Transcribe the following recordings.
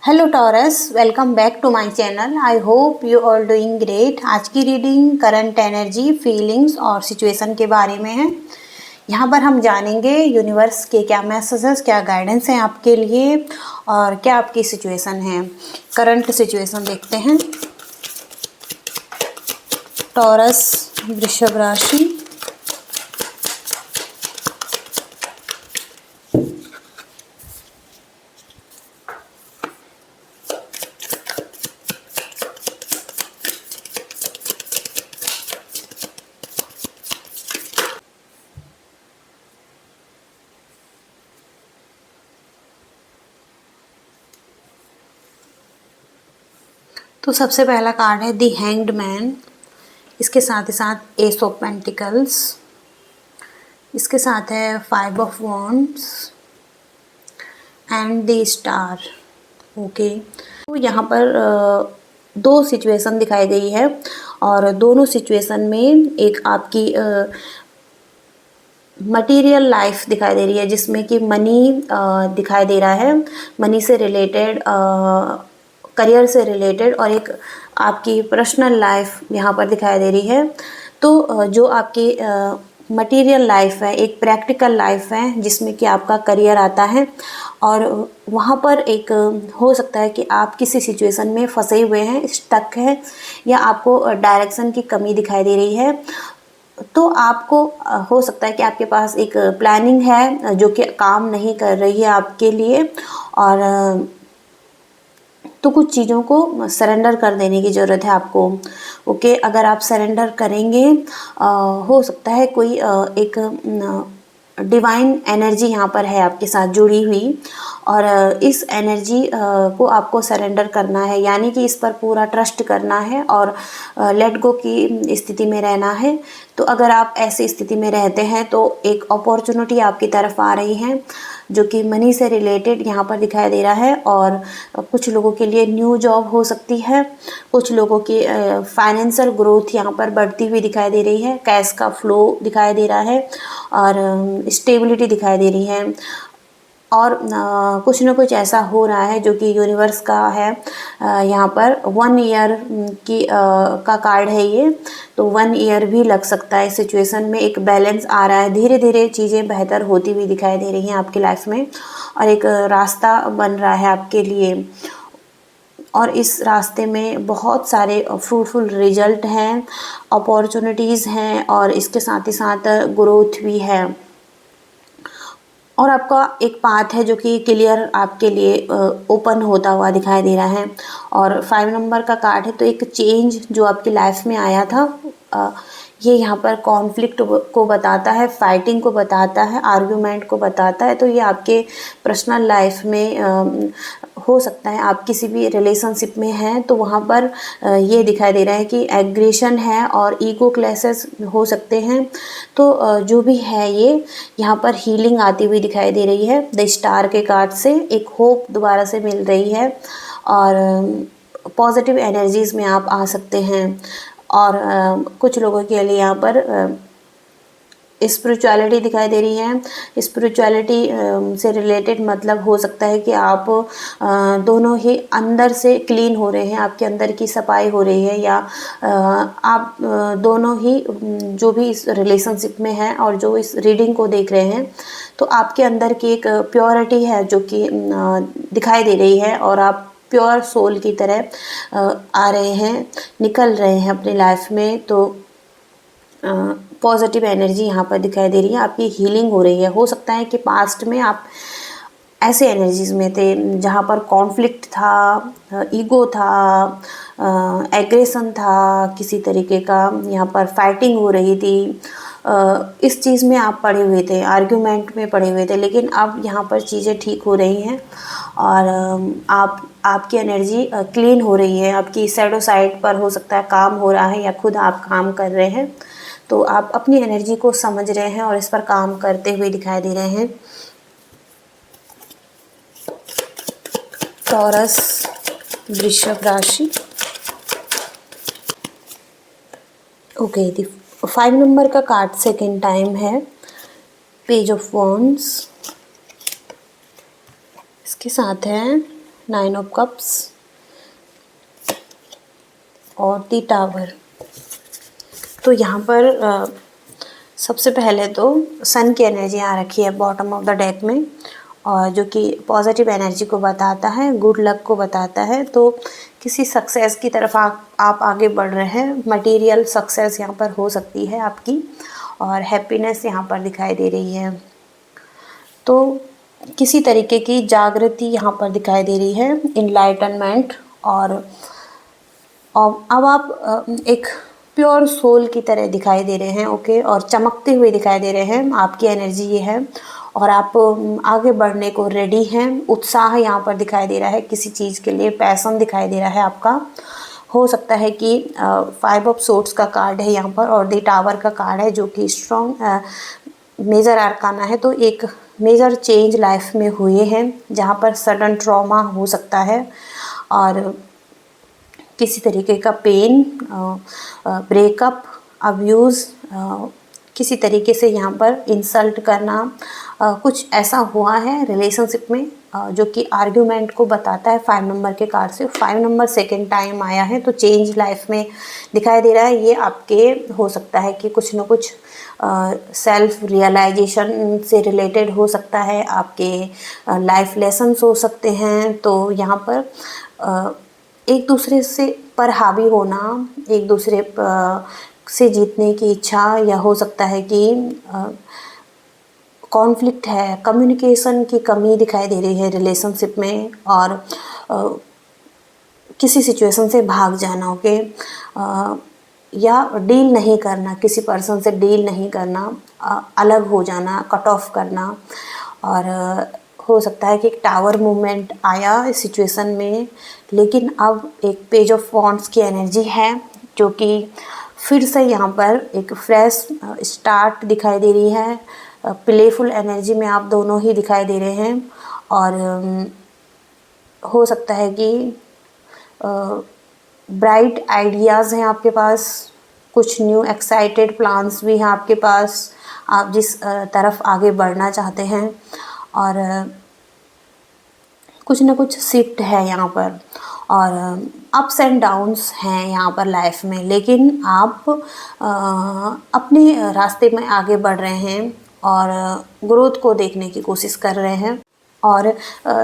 Hello Taurus, welcome back to my channel. I hope you all doing great. आज की reading current energy, feelings और situation के बारे में है। यहाँ पर हम जानेंगे यूनिवर्स के क्या मैसेजेस, क्या गाइडेंस हैं आपके लिए और क्या आपकी सिचुएशन है। करंट सिचुएशन देखते हैं। टॉरस, वृषभ राशि, तो सबसे पहला कार्ड है दी हैंग्ड मैन। इसके साथ ही साथ एस ऑफ पेंटिकल्स, इसके साथ है five of wands and the star. Okay, तो यहाँ पर दो सिचुएशन दिखाई गई है और दोनों सिचुएशन में एक आपकी मटेरियल लाइफ दिखाई दे रही है जिसमें कि मनी दिखाई दे रहा है, मनी से रिलेटेड, करियर से रिलेटेड, और एक आपकी पर्सनल लाइफ यहाँ पर दिखाई दे रही है। तो जो आपकी मटेरियल लाइफ है, एक प्रैक्टिकल लाइफ है जिसमें कि आपका करियर आता है और वहाँ पर एक हो सकता है कि आप किसी सिचुएशन में फंसे हुए हैं, स्टक है, या आपको डायरेक्शन की कमी दिखाई दे रही है। तो आपको हो सकता है कि आपके पास एक प्लानिंग है जो कि काम नहीं कर रही है आपके लिए, और तो कुछ चीज़ों को सरेंडर कर देने की ज़रूरत है आपको। ओके, अगर आप सरेंडर करेंगे हो सकता है कोई एक डिवाइन एनर्जी यहाँ पर है आपके साथ जुड़ी हुई, और इस एनर्जी को आपको सरेंडर करना है, यानी कि इस पर पूरा ट्रस्ट करना है और लेट गो की स्थिति में रहना है। तो अगर आप ऐसी स्थिति में रहते हैं तो एक अपॉर्चुनिटी आपकी तरफ आ रही है जो कि मनी से रिलेटेड यहाँ पर दिखाई दे रहा है, और कुछ लोगों के लिए न्यू जॉब हो सकती है, कुछ लोगों की फाइनेंशियल ग्रोथ यहाँ पर बढ़ती हुई दिखाई दे रही है, कैश का फ्लो दिखाई दे रहा है और स्टेबिलिटी दिखाई दे रही है, और कुछ ना कुछ ऐसा हो रहा है जो कि यूनिवर्स का है। यहाँ पर 1 ईयर की का कार्ड है ये, तो 1 ईयर भी लग सकता है। सिचुएशन में एक बैलेंस आ रहा है, धीरे धीरे चीज़ें बेहतर होती हुई दिखाई दे रही हैं आपकी लाइफ में, और एक रास्ता बन रहा है आपके लिए, और इस रास्ते में बहुत सारे फ्रूटफुल रिजल्ट हैं, अपॉर्चुनिटीज़ हैं, और इसके साथ ही साथ ग्रोथ भी है, और आपका एक पाथ है जो कि क्लियर आपके लिए ओपन होता हुआ दिखाई दे रहा है। और 5 नंबर का कार्ड है, तो एक चेंज जो आपकी लाइफ में आया था, ये यहाँ पर कॉन्फ्लिक्ट को बताता है, फाइटिंग को बताता है, आर्गुमेंट को बताता है। तो ये आपके पर्सनल लाइफ में हो सकता है आप किसी भी रिलेशनशिप में हैं तो वहाँ पर ये दिखाई दे रहा है कि एग्रेशन है और ईगो क्लैशेस हो सकते हैं। तो जो भी है ये यहाँ पर हीलिंग आती हुई दिखाई दे रही है। द स्टार के कार्ड से एक होप दोबारा से मिल रही है और पॉजिटिव एनर्जीज़ में आप आ सकते हैं, और कुछ लोगों के लिए यहाँ पर स्पिरिचुअलिटी दिखाई दे रही है। स्पिरिचुअलिटी से रिलेटेड मतलब हो सकता है कि आप दोनों ही अंदर से क्लीन हो रहे हैं, आपके अंदर की सफाई हो रही है, या आप दोनों ही जो भी इस रिलेशनशिप में हैं और जो इस रीडिंग को देख रहे हैं, तो आपके अंदर की एक प्योरिटी है जो कि दिखाई दे रही है, और आप प्योर सोल की तरह आ रहे हैं, निकल रहे हैं अपनी लाइफ में। तो पॉजिटिव एनर्जी यहाँ पर दिखाई दे रही है, आपकी हीलिंग हो रही है। हो सकता है कि पास्ट में आप ऐसे एनर्जीज में थे जहाँ पर कॉन्फ्लिक्ट था, ईगो था, एग्रेशन था, किसी तरीके का यहाँ पर फाइटिंग हो रही थी, इस चीज़ में आप पड़े हुए थे, आर्ग्यूमेंट में पड़े हुए थे। लेकिन अब यहाँ पर चीज़ें ठीक हो रही हैं और आपकी एनर्जी क्लीन हो रही है। आपकी शैडो साइड पर हो सकता है काम हो रहा है या खुद आप काम कर रहे हैं, तो आप अपनी एनर्जी को समझ रहे हैं और इस पर काम करते हुए दिखाई दे रहे हैं। टॉरस, वृषभ राशि। ओके, 5 नंबर का कार्ड सेकेंड टाइम है, पेज ऑफ वॉन्ड्स। इसके साथ है 9 ऑफ कप्स और द टावर। तो यहाँ पर सबसे पहले तो सन की एनर्जी आ रखी है बॉटम ऑफ द डेक में, और जो कि पॉजिटिव एनर्जी को बताता है, गुड लक को बताता है। तो किसी सक्सेस की तरफ आप आगे बढ़ रहे हैं, मटेरियल सक्सेस यहाँ पर हो सकती है आपकी, और हैप्पीनेस यहाँ पर दिखाई दे रही है। तो किसी तरीके की जागृति यहाँ पर दिखाई दे रही है, इनलाइटनमेंट। और अब आप एक प्योर सोल की तरह दिखाई दे रहे हैं, ओके, और चमकते हुए दिखाई दे रहे हैं। आपकी एनर्जी ये है, और आप आगे बढ़ने को रेडी हैं। उत्साह यहाँ पर दिखाई दे रहा है, किसी चीज़ के लिए पैशन दिखाई दे रहा है आपका। हो सकता है कि 5 ऑफ सोर्ड्स का कार्ड है यहाँ पर, और द टावर का कार्ड है, जो कि स्ट्रॉन्ग मेजर आर्काना है। तो एक मेजर चेंज लाइफ में हुए हैं, जहाँ पर सडन ट्रॉमा हो सकता है, और किसी तरीके का पेन, ब्रेकअप, अब्यूज़, किसी तरीके से यहाँ पर इंसल्ट करना, कुछ ऐसा हुआ है रिलेशनशिप में, जो कि आर्ग्यूमेंट को बताता है 5 नंबर के कार्ड से। 5 नंबर सेकेंड टाइम आया है, तो चेंज लाइफ में दिखाई दे रहा है। ये आपके हो सकता है कि कुछ न कुछ सेल्फ रियलाइजेशन से रिलेटेड हो सकता है, आपके लाइफ लेसन्स हो सकते हैं। तो यहाँ पर एक दूसरे से पर हावी होना, एक दूसरे से जीतने की इच्छा, या हो सकता है कि कॉन्फ्लिक्ट है, कम्युनिकेशन की कमी दिखाई दे रही है रिलेशनशिप में, और किसी सिचुएशन से भाग जाना, ओके, या डील नहीं करना, किसी पर्सन से डील नहीं करना, अलग हो जाना, कट ऑफ करना। और हो सकता है कि एक टावर मूवमेंट आया इस सिचुएशन में, लेकिन अब एक पेज ऑफ वॉन्ड्स की एनर्जी है, जो कि फिर से यहाँ पर एक फ्रेश स्टार्ट दिखाई दे रही है। प्लेफुल एनर्जी में आप दोनों ही दिखाई दे रहे हैं, और हो सकता है कि ब्राइट आइडियाज़ हैं आपके पास, कुछ न्यू एक्साइटेड प्लान्स भी हैं आपके पास, आप जिस तरफ आगे बढ़ना चाहते हैं, और कुछ ना कुछ शिफ्ट है यहाँ पर, और अप्स एंड डाउन्स हैं यहाँ पर लाइफ में, लेकिन आप अपने रास्ते में आगे बढ़ रहे हैं, और ग्रोथ को देखने की कोशिश कर रहे हैं। और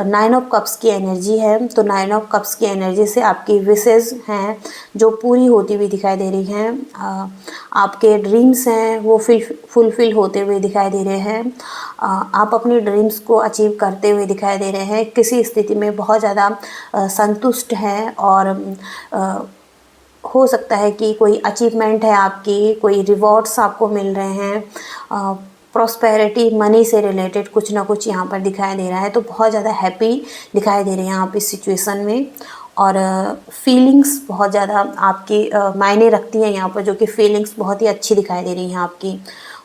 9 ऑफ कप्स की एनर्जी है, तो 9 ऑफ कप्स की एनर्जी से आपकी विशेज़ हैं जो पूरी होती हुई दिखाई दे रही हैं। आपके ड्रीम्स हैं वो फुलफ़िल होते हुए दिखाई दे रहे हैं। आप अपनी ड्रीम्स को अचीव करते हुए दिखाई दे रहे हैं। किसी स्थिति में बहुत ज़्यादा संतुष्ट हैं, और हो सकता है कि कोई अचीवमेंट है आपकी, कोई रिवॉर्ड्स आपको मिल रहे हैं, प्रॉस्पेरिटी, मनी से रिलेटेड कुछ ना कुछ यहाँ पर दिखाई दे रहा है। तो बहुत ज़्यादा हैप्पी दिखाई दे रहे हैं आप इस सिचुएशन में, और फीलिंग्स बहुत ज़्यादा आपकी मायने रखती हैं यहाँ पर, जो कि फीलिंग्स बहुत ही अच्छी दिखाई दे रही हैं आपकी,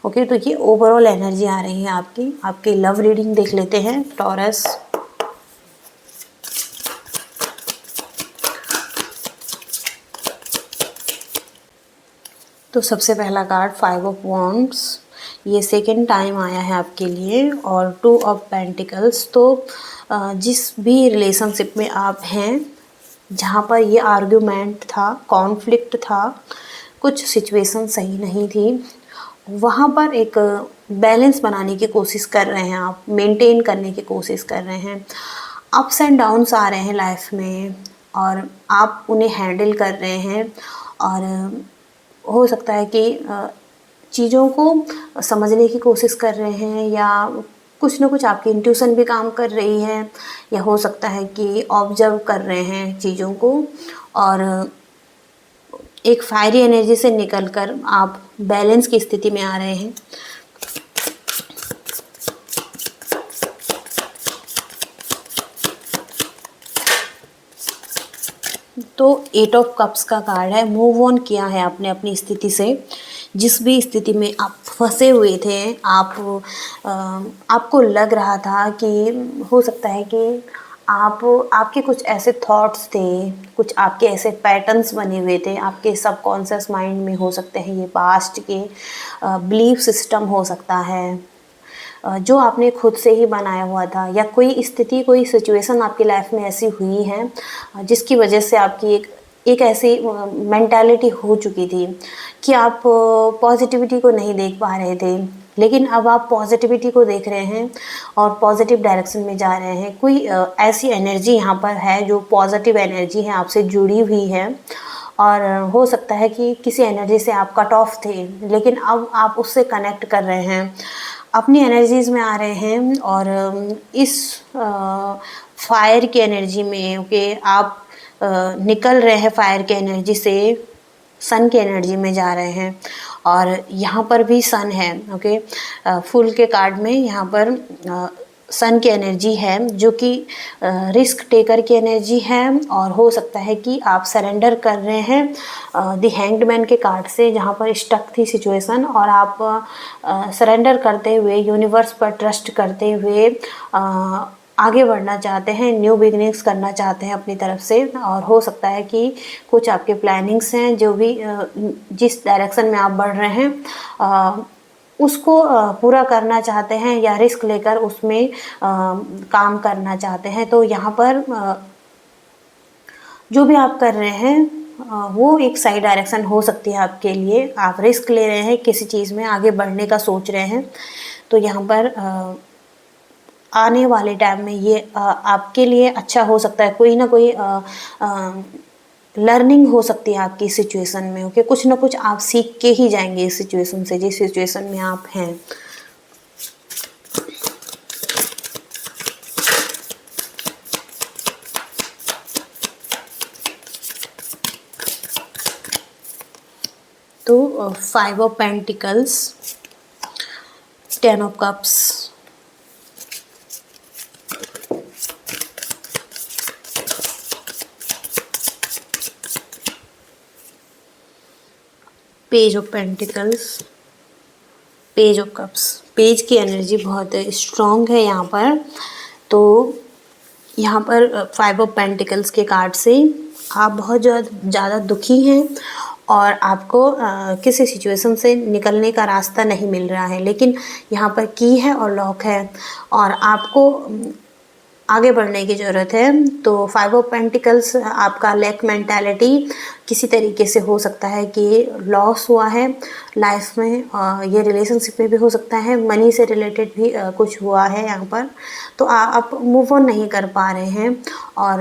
ओके। तो ये ओवरऑल एनर्जी आ रही है आपकी लव रीडिंग देख लेते हैं टॉरस। तो सबसे पहला कार्ड 5 ऑफ वॉन्ड्स, ये सेकेंड टाइम आया है आपके लिए, और 2 ऑफ पेंटिकल्स। तो जिस भी रिलेशनशिप में आप हैं, जहाँ पर ये आर्ग्यूमेंट था, कॉन्फ्लिक्ट था, कुछ सिचुएशन सही नहीं थी, वहाँ पर एक बैलेंस बनाने की कोशिश कर रहे हैं आप, मेंटेन करने की कोशिश कर रहे हैं। अप्स एंड डाउन्स आ रहे हैं लाइफ में, और आप उन्हें हैंडल कर रहे हैं, और हो सकता है कि चीज़ों को समझने की कोशिश कर रहे हैं, या कुछ ना कुछ आपकी इंट्यूशन भी काम कर रही है, या हो सकता है कि ऑब्जर्व कर रहे हैं चीज़ों को, और एक फायरी एनर्जी से निकलकर आप बैलेंस की स्थिति में आ रहे हैं। तो 8 ऑफ कप्स का कार्ड है, मूव ऑन किया है आपने अपनी स्थिति से। जिस भी स्थिति में आप फंसे हुए थे, आपको लग रहा था कि हो सकता है कि आपके कुछ ऐसे थॉट्स थे, कुछ आपके ऐसे पैटर्न्स बने हुए थे आपके सबकॉन्शियस माइंड में, हो सकते हैं ये पास्ट के बिलीफ सिस्टम हो सकता है, जो आपने खुद से ही बनाया हुआ था, या कोई स्थिति, कोई सिचुएशन आपकी लाइफ में ऐसी हुई है जिसकी वजह से आपकी एक ऐसी मेंटालिटी हो चुकी थी कि आप पॉजिटिविटी को नहीं देख पा रहे थे, लेकिन अब आप पॉजिटिविटी को देख रहे हैं और पॉजिटिव डायरेक्शन में जा रहे हैं। कोई ऐसी एनर्जी यहाँ पर है जो पॉजिटिव एनर्जी है, आपसे जुड़ी हुई है, और हो सकता है कि किसी एनर्जी से आप कट ऑफ थे, लेकिन अब आप उससे कनेक्ट कर रहे हैं, अपनी एनर्जीज़ में आ रहे हैं, और इस फायर की एनर्जी में ओके आप निकल रहे हैं, फायर की एनर्जी से सन की एनर्जी में जा रहे हैं। और यहाँ पर भी सन है, ओके, फुल के कार्ड में यहाँ पर सन की एनर्जी है, जो कि रिस्क टेकर की एनर्जी है, और हो सकता है कि आप सरेंडर कर रहे हैं द हैंग्ड मैन के कार्ड से, जहाँ पर स्टक थी सिचुएशन, और आप सरेंडर करते हुए, यूनिवर्स पर ट्रस्ट करते हुए आगे बढ़ना चाहते हैं, न्यू बिगनिंग्स करना चाहते हैं अपनी तरफ से। और हो सकता है कि कुछ आपके प्लानिंग्स हैं, जो भी जिस डायरेक्शन में आप बढ़ रहे हैं उसको पूरा करना चाहते हैं, या रिस्क लेकर उसमें काम करना चाहते हैं। तो यहाँ पर जो भी आप कर रहे हैं वो एक सही डायरेक्शन हो सकती है आपके लिए। आप रिस्क ले रहे हैं, किसी चीज़ में आगे बढ़ने का सोच रहे हैं, तो यहाँ पर आने वाले टाइम में ये आपके लिए अच्छा हो सकता है। कोई ना कोई लर्निंग हो सकती है आपकी सिचुएशन में, ओके, कुछ ना कुछ आप सीख के ही जाएंगे इस सिचुएशन से, जिस सिचुएशन में आप हैं। तो 5 of pentacles, 10 of cups, page of pentacles, page of cups. Page की एनर्जी बहुत स्ट्रॉन्ग है यहाँ पर। तो यहाँ पर 5 ऑफ पेंटिकल्स के कार्ड से आप बहुत ज़्यादा दुखी हैं, और आपको किसी सिचुएशन से निकलने का रास्ता नहीं मिल रहा है, लेकिन यहाँ पर की है और लॉक है, और आपको आगे बढ़ने की ज़रूरत है। तो 5 ऑफ पेंटिकल्स आपका लैक मेंटालिटी किसी तरीके से हो सकता है कि लॉस हुआ है लाइफ में, ये रिलेशनशिप में भी हो सकता है, मनी से रिलेटेड भी कुछ हुआ है यहाँ पर। तो आप मूव ऑन नहीं कर पा रहे हैं, और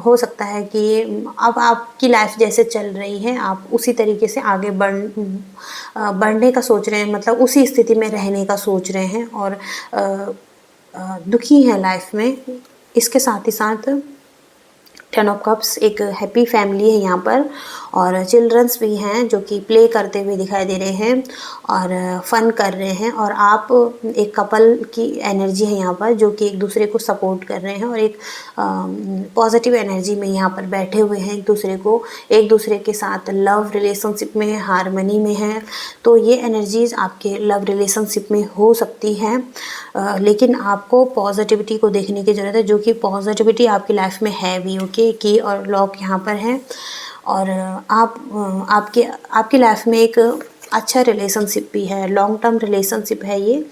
हो सकता है कि अब आपकी लाइफ जैसे चल रही है, आप उसी तरीके से आगे बढ़ने का सोच रहे हैं, मतलब उसी स्थिति में रहने का सोच रहे हैं, और दुखी हैं लाइफ में। इसके साथ ही साथ 10 ऑफ कप्स एक हैप्पी फैमिली है यहाँ पर, और चिल्ड्रंस भी हैं जो कि प्ले करते हुए दिखाई दे रहे हैं और फन कर रहे हैं, और आप एक कपल की एनर्जी है यहाँ पर, जो कि एक दूसरे को सपोर्ट कर रहे हैं, और एक पॉजिटिव एनर्जी में यहाँ पर बैठे हुए हैं, एक दूसरे के साथ लव रिलेशनशिप में, हारमनी में हैं। तो ये एनर्जीज़ आपके लव रिलेशनशिप में हो सकती हैं, लेकिन आपको पॉजिटिविटी को देखने की ज़रूरत है, जो कि पॉजिटिविटी आपकी लाइफ में है भी, ओके। की और लॉक यहाँ पर है, और आपकी लाइफ में एक अच्छा रिलेशनशिप भी है, लॉन्ग टर्म रिलेशनशिप है ये,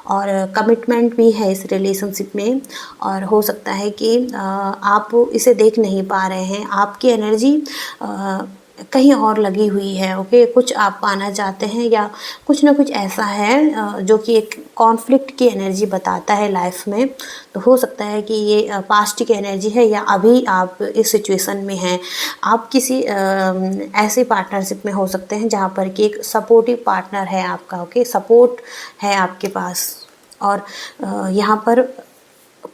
और कमिटमेंट भी है इस रिलेशनशिप में। और हो सकता है कि आप इसे देख नहीं पा रहे हैं, आपकी एनर्जी कहीं और लगी हुई है, ओके। कुछ आप पाना चाहते हैं, या कुछ ना कुछ ऐसा है जो कि एक कॉन्फ्लिक्ट की एनर्जी बताता है लाइफ में। तो हो सकता है कि ये पास्ट की एनर्जी है, या अभी आप इस सिचुएशन में हैं। आप किसी ऐसे पार्टनरशिप में हो सकते हैं जहाँ पर कि एक सपोर्टिव पार्टनर है आपका, ओके, सपोर्ट है आपके पास। और यहाँ पर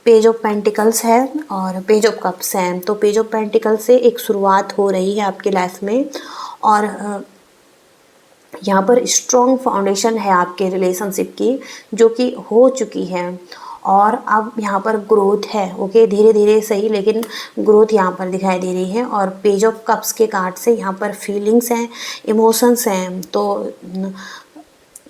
पेज ऑफ पेंटिकल्स है और पेज ऑफ कप्स हैं। तो पेज ऑफ पेंटिकल्स से एक शुरुआत हो रही है आपकी लाइफ में, और यहाँ पर स्ट्रॉन्ग फाउंडेशन है आपके रिलेशनशिप की, जो कि हो चुकी है, और अब यहाँ पर ग्रोथ है, ओके, धीरे धीरे सही, लेकिन ग्रोथ यहाँ पर दिखाई दे रही है। और पेज ऑफ कप्स के कार्ड से यहाँ पर फीलिंग्स हैं, इमोशंस हैं, तो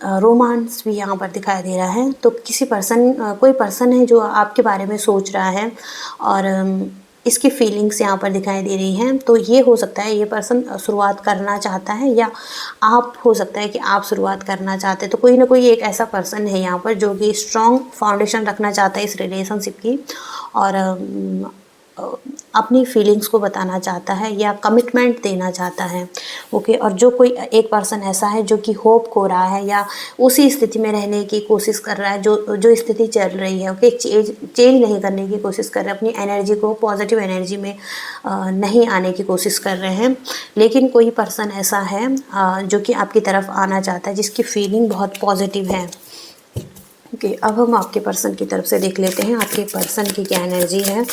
रोमांस भी यहाँ पर दिखाई दे रहा है। तो कोई पर्सन है जो आपके बारे में सोच रहा है, और इसकी फीलिंग्स यहाँ पर दिखाई दे रही हैं। तो ये हो सकता है ये पर्सन शुरुआत करना चाहता है, या आप हो सकता है कि आप शुरुआत करना चाहते हैं। तो कोई ना कोई एक ऐसा पर्सन है यहाँ पर जो कि स्ट्रॉन्ग फाउंडेशन रखना चाहता है इस रिलेशनशिप की, और अपनी फीलिंग्स को बताना चाहता है या कमिटमेंट देना चाहता है। ओके, और जो कोई एक पर्सन ऐसा है जो कि होप खो रहा है या उसी स्थिति में रहने की कोशिश कर रहा है जो स्थिति चल रही है। ओके, चेंज नहीं करने की कोशिश कर रहे हैं, अपनी एनर्जी को पॉजिटिव एनर्जी में नहीं आने की कोशिश कर रहे हैं। लेकिन कोई पर्सन ऐसा है जो कि आपकी तरफ आना चाहता है, जिसकी फीलिंग बहुत पॉजिटिव है। ओके, अब हम आपके पर्सन की तरफ से देख लेते हैं आपके पर्सन की क्या एनर्जी है।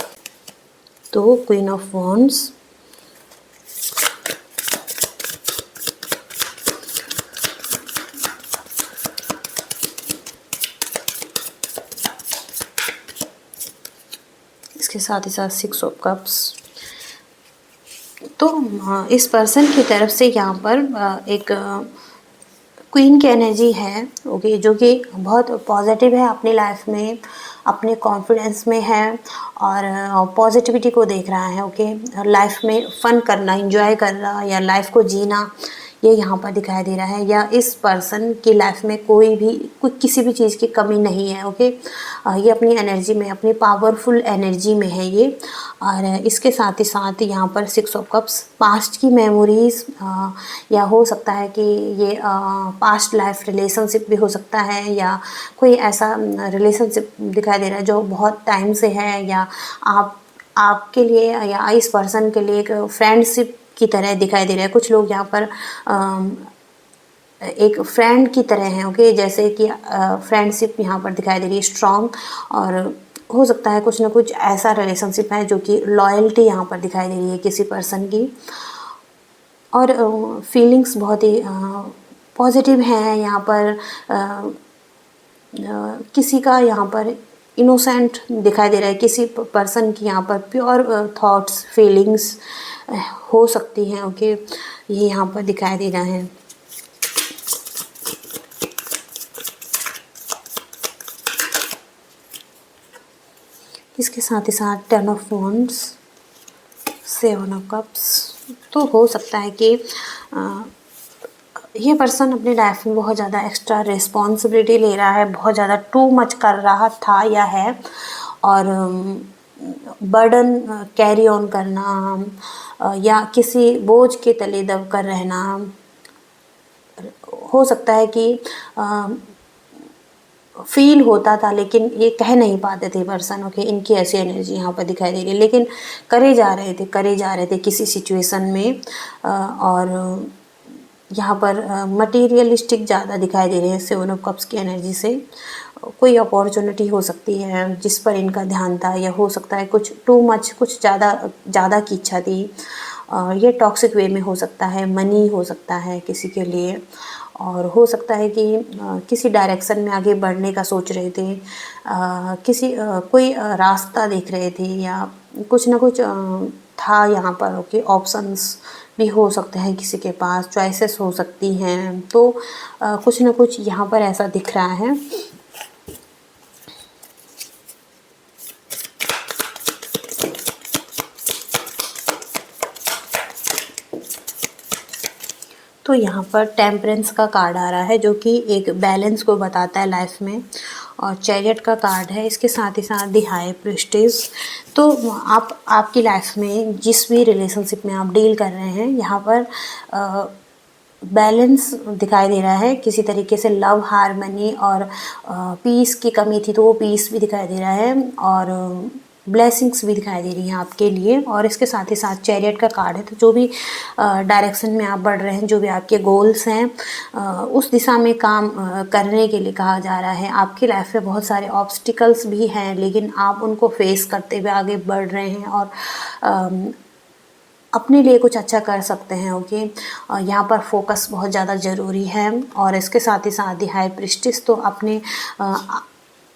तो क्वीन ऑफ वॉन्ड्स, इसके साथ ही साथ 6 ऑफ कप्स। तो इस पर्सन की तरफ से यहाँ पर एक क्वीन की एनर्जी है। ओके, जो कि बहुत पॉजिटिव है अपनी लाइफ में, अपने कॉन्फिडेंस में है और पॉजिटिविटी को देख रहा है। ओके, लाइफ में फ़न करना, एंजॉय करना या लाइफ को जीना, ये यहाँ पर दिखाई दे रहा है। या इस पर्सन की लाइफ में कोई किसी भी चीज़ की कमी नहीं है। ओके, ये अपनी एनर्जी में, अपनी पावरफुल एनर्जी में है ये। और इसके साथ ही साथ यहाँ पर 6 ऑफ कप्स, पास्ट की मेमोरीज़, या हो सकता है कि ये पास्ट लाइफ रिलेशनशिप भी हो सकता है, या कोई ऐसा रिलेशनशिप दिखाई दे रहा है जो बहुत टाइम से है, या आपके लिए या इस पर्सन के लिए एक फ्रेंडशिप की तरह दिखाई दे रहा है। कुछ लोग यहाँ पर एक फ्रेंड की तरह हैं। ओके, जैसे कि फ्रेंडशिप यहाँ पर दिखाई दे रही है स्ट्रॉन्ग, और हो सकता है कुछ ना कुछ ऐसा रिलेशनशिप है जो कि लॉयल्टी यहाँ पर दिखाई दे रही है किसी पर्सन की। और फीलिंग्स बहुत ही पॉजिटिव हैं यहाँ पर। किसी का यहाँ पर इनोसेंट दिखाई दे रहा है, किसी पर्सन की यहाँ पर प्योर थॉट्स, फीलिंग्स हो सकती हैं। ओके, ये यहाँ पर दिखाई दे रहा है। इसके साथ ही साथ 10 ऑफ वॉन्ड्स, 7 ऑफ कप्स। तो हो सकता है कि ये पर्सन अपनी लाइफ में बहुत ज़्यादा एक्स्ट्रा रिस्पॉन्सिबिलिटी ले रहा है, बहुत ज़्यादा टू मच कर रहा था या है, और बर्डन कैरी ऑन करना या किसी बोझ के तले दब कर रहना। हो सकता है कि फील होता था लेकिन ये कह नहीं पाते थे पर्सन। ओके, इनकी ऐसी एनर्जी यहाँ पर दिखाई दे रही है, लेकिन करे जा रहे थे किसी सिचुएशन में। और यहाँ पर मटीरियलिस्टिक ज़्यादा दिखाई दे रहे हैं 7 ऑफ कप्स की एनर्जी से। कोई अपॉर्चुनिटी हो सकती है जिस पर इनका ध्यान था, या हो सकता है कुछ टू मच, कुछ ज़्यादा की इच्छा थी। ये टॉक्सिक वे में हो सकता है, मनी हो सकता है किसी के लिए, और हो सकता है कि किसी डायरेक्शन में आगे बढ़ने का सोच रहे थे, कोई रास्ता देख रहे थे, या कुछ ना कुछ था यहाँ पर। ओके, ऑप्शंस भी हो सकते हैं किसी के पास, चॉइसेस हो सकती हैं। तो कुछ ना कुछ यहाँ पर ऐसा दिख रहा है। तो यहाँ पर टेम्परेंस का कार्ड आ रहा है जो कि एक बैलेंस को बताता है लाइफ में, और चैरियट का कार्ड है। इसके साथ ही साथ दी हाई प्रीस्टेस। तो आपकी लाइफ में जिस भी रिलेशनशिप में आप डील कर रहे हैं, यहाँ पर बैलेंस दिखाई दे रहा है। किसी तरीके से लव, हारमनी और पीस की कमी थी, तो वो पीस भी दिखाई दे रहा है, और ब्लेसिंग्स भी दिखाई दे रही हैं आपके लिए। और इसके साथ ही साथ चैरियट का कार्ड है। तो जो भी डायरेक्शन में आप बढ़ रहे हैं, जो भी आपके गोल्स हैं, उस दिशा में काम करने के लिए कहा जा रहा है। आपकी लाइफ में बहुत सारे ऑब्स्टिकल्स भी हैं, लेकिन आप उनको फेस करते हुए आगे बढ़ रहे हैं और अपने लिए कुछ अच्छा कर सकते हैं। ओके, यहाँ पर फोकस बहुत ज़्यादा ज़रूरी है। और इसके साथ ही साथ दी हाई प्रीस्टेस, तो अपने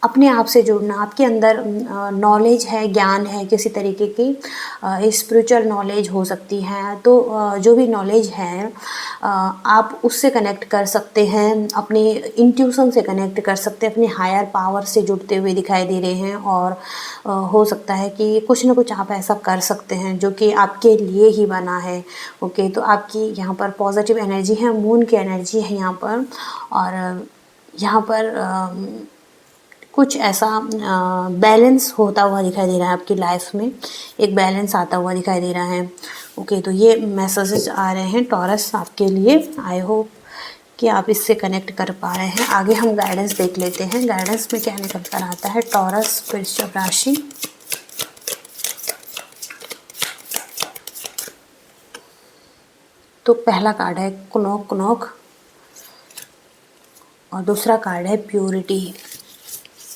अपने आप से जुड़ना, आपके अंदर नॉलेज है, ज्ञान है, किसी तरीके की स्पिरिचुअल नॉलेज हो सकती है, तो जो भी नॉलेज है आप उससे कनेक्ट कर सकते हैं, अपने इंट्यूशन से कनेक्ट कर सकते हैं, अपने हायर पावर से जुड़ते हुए दिखाई दे रहे हैं। और हो सकता है कि कुछ ना कुछ आप ऐसा कर सकते हैं जो कि आपके लिए ही बना है। ओके, तो आपकी यहाँ पर पॉजिटिव एनर्जी है, मून की एनर्जी है यहाँ पर। और यहाँ पर कुछ ऐसा बैलेंस होता हुआ दिखाई दे रहा है आपकी लाइफ में, एक बैलेंस आता हुआ दिखाई दे रहा है। ओके, तो ये मैसेजेस आ रहे हैं टॉरस आपके लिए। आई होप कि आप इससे कनेक्ट कर पा रहे हैं। आगे हम गाइडेंस देख लेते हैं, गाइडेंस में क्या निकल कर आता है टॉरस वृश्चिक राशि। तो पहला कार्ड है क्नोक क्नोक और दूसरा कार्ड है प्योरिटी।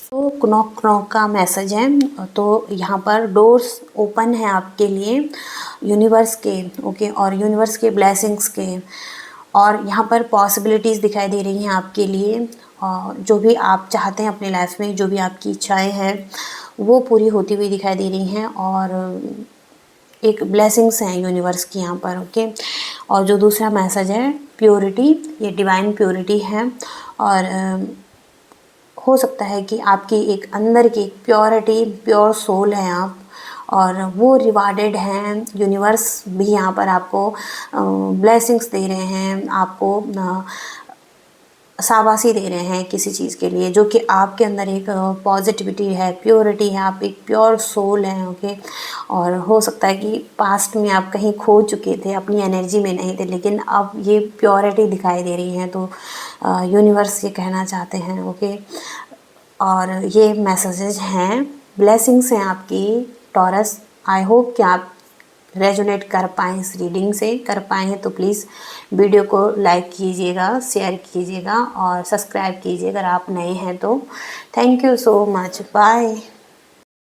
तो क्नॉक क्नॉक का मैसेज है, तो यहाँ पर डोर्स ओपन है आपके लिए यूनिवर्स के। ओके, और यूनिवर्स के ब्लेसिंग्स के, और यहाँ पर पॉसिबिलिटीज़ दिखाई दे रही हैं आपके लिए। और जो भी आप चाहते हैं अपनी लाइफ में, जो भी आपकी इच्छाएं हैं वो पूरी होती हुई दिखाई दे रही हैं, और एक ब्लेसिंग्स हैं यूनिवर्स की यहाँ पर। ओके, और जो दूसरा मैसेज है प्योरिटी, ये डिवाइन प्योरिटी है। और हो सकता है कि आपकी एक अंदर की प्योरिटी, प्योर सोल है आप, और वो रिवार्डेड हैं। यूनिवर्स भी यहाँ पर आपको ब्लेसिंग्स दे रहे हैं, आपको शाबाशी दे रहे हैं किसी चीज़ के लिए, जो कि आपके अंदर एक पॉजिटिविटी है, प्योरिटी है, आप एक प्योर सोल हैं। ओके, और हो सकता है कि पास्ट में आप कहीं खो चुके थे, अपनी एनर्जी में नहीं थे, लेकिन अब ये प्योरिटी दिखाई दे रही है। तो यूनिवर्स ये कहना चाहते हैं। ओके, और ये मैसेजेस हैं, ब्लेसिंग्स हैं आपकी टॉरस। आई होप कि आप रेजोनेट कर पाएँ, इस रीडिंग से कर पाए हैं तो प्लीज़ वीडियो को लाइक कीजिएगा, शेयर कीजिएगा और सब्सक्राइब कीजिए अगर आप नए हैं तो। Thank you so much, bye.